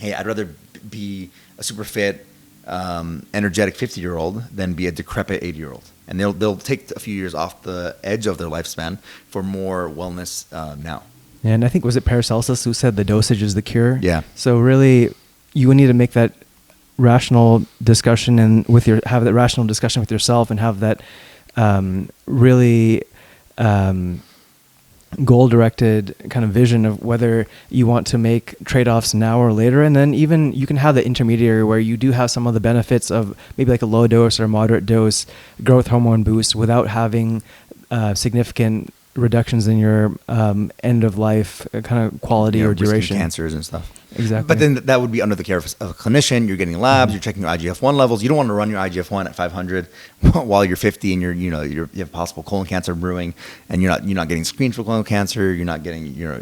Hey, I'd rather be a super fit, energetic 50-year-old than be a decrepit 80-year-old. And they'll take a few years off the edge of their lifespan for more wellness now. And I think, was it Paracelsus who said the dosage is the cure? Yeah. So really, you would need to make that rational discussion and have that rational discussion with yourself, and have that really goal-directed kind of vision of whether you want to make trade-offs now or later. And then even you can have the intermediary where you do have some of the benefits of maybe like a low dose or moderate dose growth hormone boost without having significant reductions in your end of life kind of quality or duration. Cancers and stuff. Exactly. But then that would be under the care of a clinician. You're getting labs. You're checking your IGF-1 levels. You don't want to run your IGF-1 at 500 while you're 50 and you have possible colon cancer brewing, and you're not getting screened for colon cancer. You're not getting your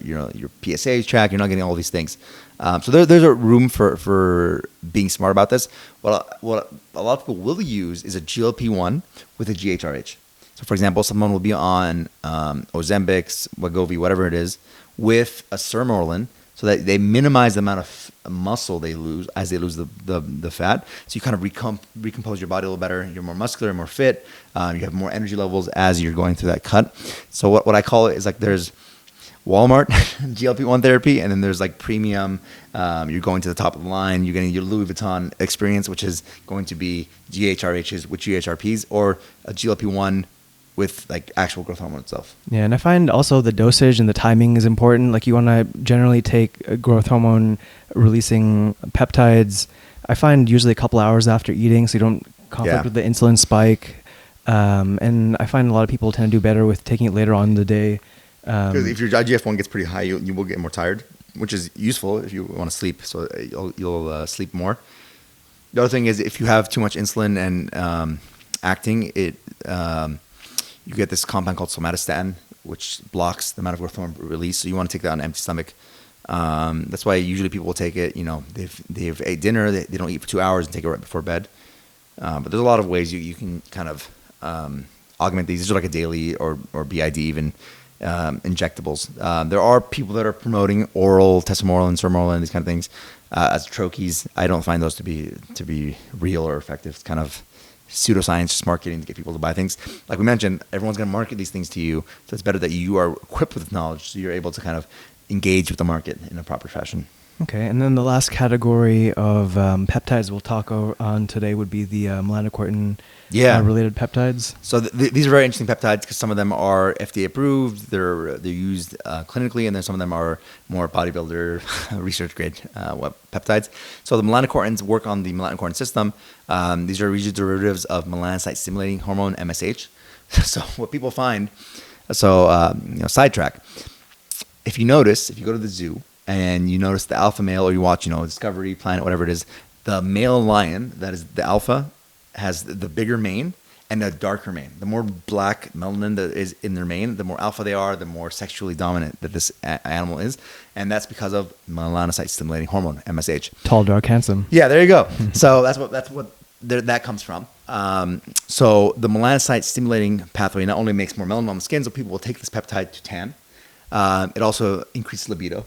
PSA checked. You're not getting all these things. So there's a room for being smart about this. What a lot of people will use is a GLP-1 with a GHRH. So, for example, someone will be on Ozempic, Wegovy, whatever it is, with a sermorelin, so that they minimize the amount of muscle they lose as they lose the fat. So you kind of recompose your body a little better. You're more muscular, more fit. You have more energy levels as you're going through that cut. So what I call it is like there's Walmart GLP-1 therapy, and then there's like premium. You're going to the top of the line. You're getting your Louis Vuitton experience, which is going to be GHRHs with GHRPs, or a GLP-1 with like actual growth hormone itself. Yeah, and I find also the dosage and the timing is important. Like you want to generally take growth hormone releasing peptides, I find usually a couple hours after eating, so you don't conflict with the insulin spike. And I find a lot of people tend to do better with taking it later on in the day. Because if your IGF-1 gets pretty high, you will get more tired, which is useful if you want to sleep. So you'll sleep more. The other thing is if you have too much insulin and acting, you get this compound called somatostatin, which blocks the amount of growth hormone release. So you want to take that on an empty stomach. That's why usually people will take it. They've ate dinner, they don't eat for 2 hours and take it right before bed. But there's a lot of ways you can kind of augment these. These are like a daily or BID even injectables. There are people that are promoting oral tesamorelin, sermorelin, these kind of things as troches. I don't find those to be real or effective. It's kind of pseudoscience, just marketing to get people to buy things. Like we mentioned, everyone's going to market these things to you, so it's better that you are equipped with knowledge, so you're able to kind of engage with the market in a proper fashion. Okay, and then the last category of peptides we'll talk on today would be the melanocortin related peptides. So these are very interesting peptides because some of them are FDA approved, they're used clinically, and then some of them are more bodybuilder research grade peptides. So the melanocortins work on the melanocortin system. These are derivatives of melanocyte stimulating hormone, MSH. So what people find, sidetrack. If you go to the zoo and you notice the alpha male, or you watch, Discovery, Planet, whatever it is, the male lion, that is the alpha, has the bigger mane and a darker mane. The more black melanin that is in their mane, the more alpha they are, the more sexually dominant that this animal is. And that's because of melanocyte stimulating hormone, MSH. Tall, dark, handsome. Yeah, there you go. So that's what that comes from. So the melanocyte stimulating pathway not only makes more melanin on the skin, so people will take this peptide to tan. It also increases libido,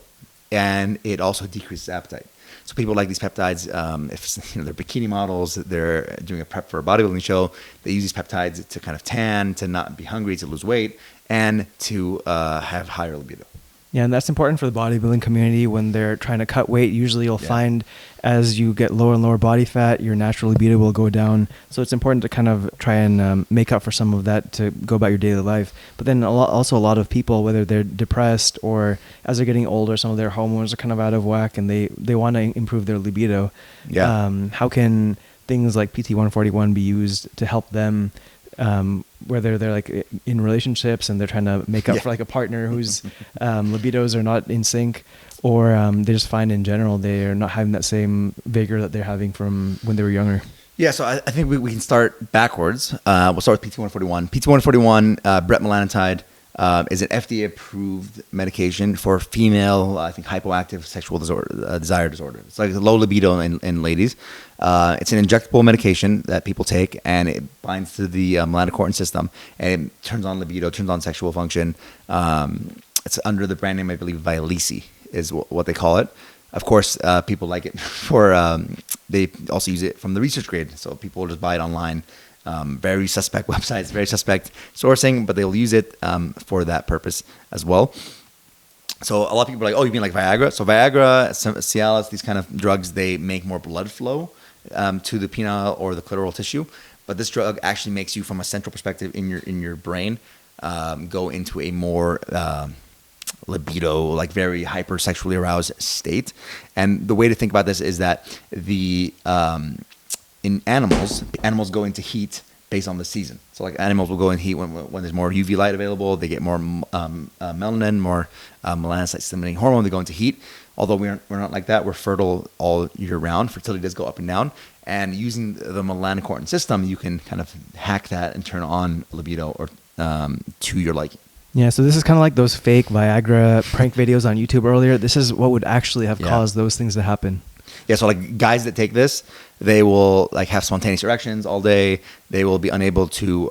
and it also decreases appetite. So people like these peptides. If they're bikini models, they're doing a prep for a bodybuilding show, they use these peptides to kind of tan, to not be hungry, to lose weight, and to have higher libido. Yeah, and that's important for the bodybuilding community when they're trying to cut weight. Usually you'll find as you get lower and lower body fat, your natural libido will go down. So it's important to kind of try and make up for some of that to go about your daily life. But then also a lot of people, whether they're depressed or as they're getting older, some of their hormones are kind of out of whack and they want to improve their libido. Yeah. How can things like PT141 be used to help them, whether they're like in relationships and they're trying to make up for like a partner whose libidos are not in sync, or they just find in general they're not having that same vigor that they're having from when they were younger? Yeah, so I think we can start backwards. We'll start with PT141. PT141, bremelanotide, is an FDA-approved medication for female, I think, hypoactive sexual desire disorder. It's like low libido in ladies. It's an injectable medication that people take, and it binds to the melanocortin system, and it turns on libido, turns on sexual function. It's under the brand name, I believe, Vyleesi is what they call it. Of course, people like it for, they also use it from the research grade, so people will just buy it online. Very suspect websites, very suspect sourcing, but they'll use it for that purpose as well. So a lot of people are like, oh, you mean like Viagra? So Viagra, Cialis, these kind of drugs, they make more blood flow to the penile or the clitoral tissue. But this drug actually makes you, from a central perspective in your brain, go into a more libido, like very hypersexually aroused state. And the way to think about this is that in animals go into heat based on the season. So like animals will go in heat when there's more UV light available. They get more melanin, more melanocyte-stimulating hormone. They go into heat. Although we're not like that. We're fertile all year round. Fertility does go up and down. And using the melanocortin system, you can kind of hack that and turn on libido or to your liking. Yeah, so this is kind of like those fake Viagra prank videos on YouTube earlier. This is what would actually have caused those things to happen. Yeah, so like guys that take this, they will like have spontaneous erections all day. They will be unable to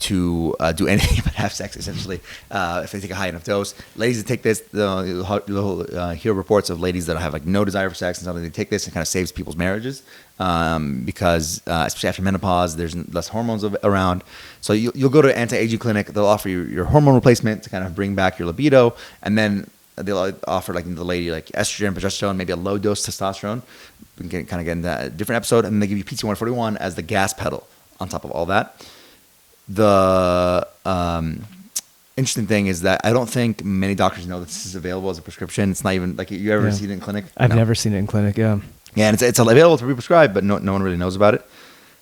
do anything but have sex, essentially, if they take a high enough dose. Ladies that take this, you'll hear reports of ladies that have like no desire for sex and something. They take this and kind of saves people's marriages because especially after menopause, there's less hormones around. So you'll go to an anti-aging clinic. They'll offer you your hormone replacement to kind of bring back your libido, and then they'll offer like the lady like estrogen, progesterone, maybe a low dose testosterone. We can kind of get into that a different episode, and they give you PT141 as the gas pedal on top of all that. The interesting thing is that I don't think many doctors know that this is available as a prescription. It's not even like you ever seen it in clinic? I've never seen it in clinic. Yeah, and it's available to be prescribed, but no one really knows about it.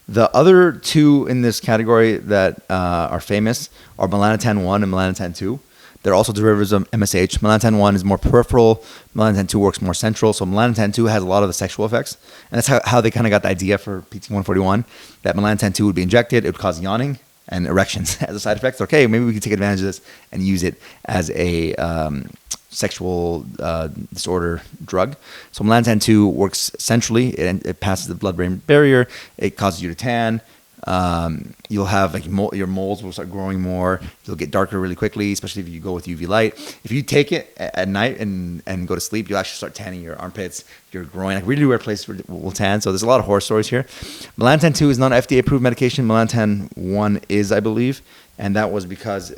The other two in this category that are famous are melanotan 1 and melanotan 2. They're also derivatives of MSH. Melanotan 1 is more peripheral. Melanotan 2 works more central. So melanotan 2 has a lot of the sexual effects. And that's how they kind of got the idea for PT141, that melanotan 2 would be injected. It would cause yawning and erections as a side effect. Okay, maybe we can take advantage of this and use it as a sexual disorder drug. So melanotan 2 works centrally. It passes the blood-brain barrier. It causes you to tan. You'll have like your moles will start growing more. You'll get darker really quickly, especially if you go with UV light. If you take it at night and go to sleep, you'll actually start tanning your armpits, your groin, like really weird places will tan. So there's a lot of horror stories here. Melanotan 2 is not an FDA approved medication. Melanotan 1 is, I believe, and that was because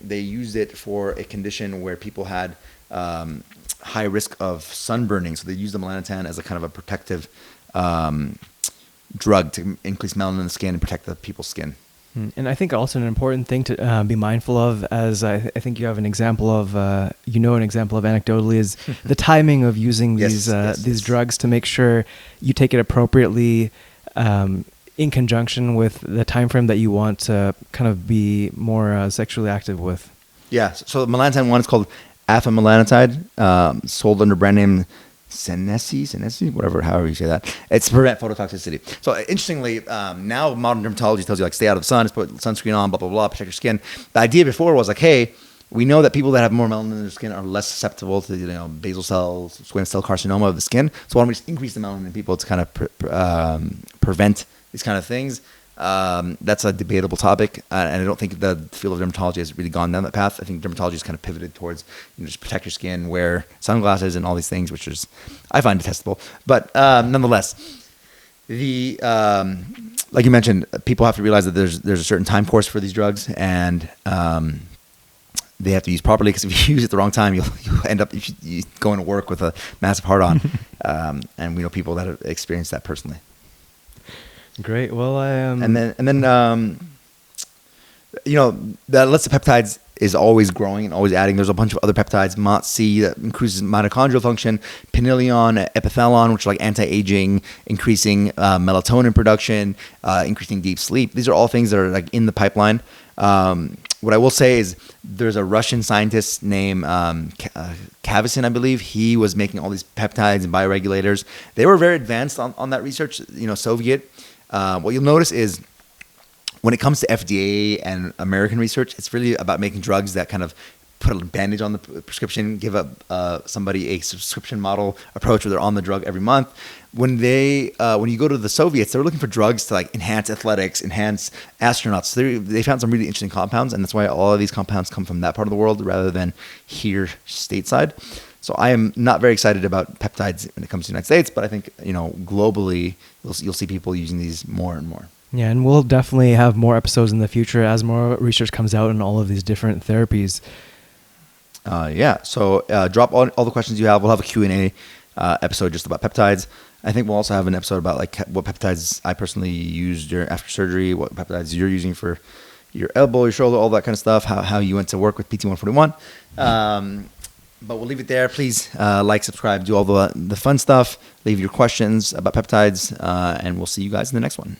they used it for a condition where people had high risk of sunburning. So they used the melanotan as a kind of a protective drug to increase melanin in the skin and protect the people's skin. And I think also an important thing to be mindful of, as I think you have an example of, an example of anecdotally, is the timing of using these drugs to make sure you take it appropriately in conjunction with the time frame that you want to kind of be more sexually active with. Yeah. So melanotan 1 is called afamelanotide, sold under brand name Senesi, whatever, however you say that. It's to prevent phototoxicity. So interestingly, now modern dermatology tells you like stay out of the sun, put sunscreen on, blah, blah, blah, protect your skin. The idea before was like, hey, we know that people that have more melanin in their skin are less susceptible to basal cell, squamous cell carcinoma of the skin. So why don't we just increase the melanin in people to kind of prevent these kind of things? That's a debatable topic, and I don't think the field of dermatology has really gone down that path. I think dermatology has kind of pivoted towards just protect your skin, wear sunglasses, and all these things, which is I find detestable. But nonetheless, like you mentioned, people have to realize that there's a certain time course for these drugs, and they have to use properly, because if you use it the wrong time, you'll end up you going to work with a massive heart on. And we know people that have experienced that personally. Great. Well, And then that list of peptides is always growing and always adding. There's a bunch of other peptides, MOTS-C that increases mitochondrial function, pinilion, epithelon, which are like anti-aging, increasing melatonin production, increasing deep sleep. These are all things that are like in the pipeline. What I will say is there's a Russian scientist named Kavasin, I believe. He was making all these peptides and bioregulators. They were very advanced on that research, Soviet. What you'll notice is when it comes to FDA and American research, it's really about making drugs that kind of put a bandage on the prescription, give somebody a subscription model approach where they're on the drug every month. When you go to the Soviets, they were looking for drugs to like enhance athletics, enhance astronauts. So they found some really interesting compounds, and that's why all of these compounds come from that part of the world rather than here stateside. So I am not very excited about peptides when it comes to the United States, but I think globally you'll see people using these more and more. Yeah, and we'll definitely have more episodes in the future as more research comes out on all of these different therapies. So drop all the questions you have. We'll have a Q&A episode just about peptides. I think we'll also have an episode about like what peptides I personally used after surgery, what peptides you're using for your elbow, your shoulder, all that kind of stuff, how you went to work with PT-141. But we'll leave it there. Please like, subscribe, do all the fun stuff. Leave your questions about peptides, and we'll see you guys in the next one.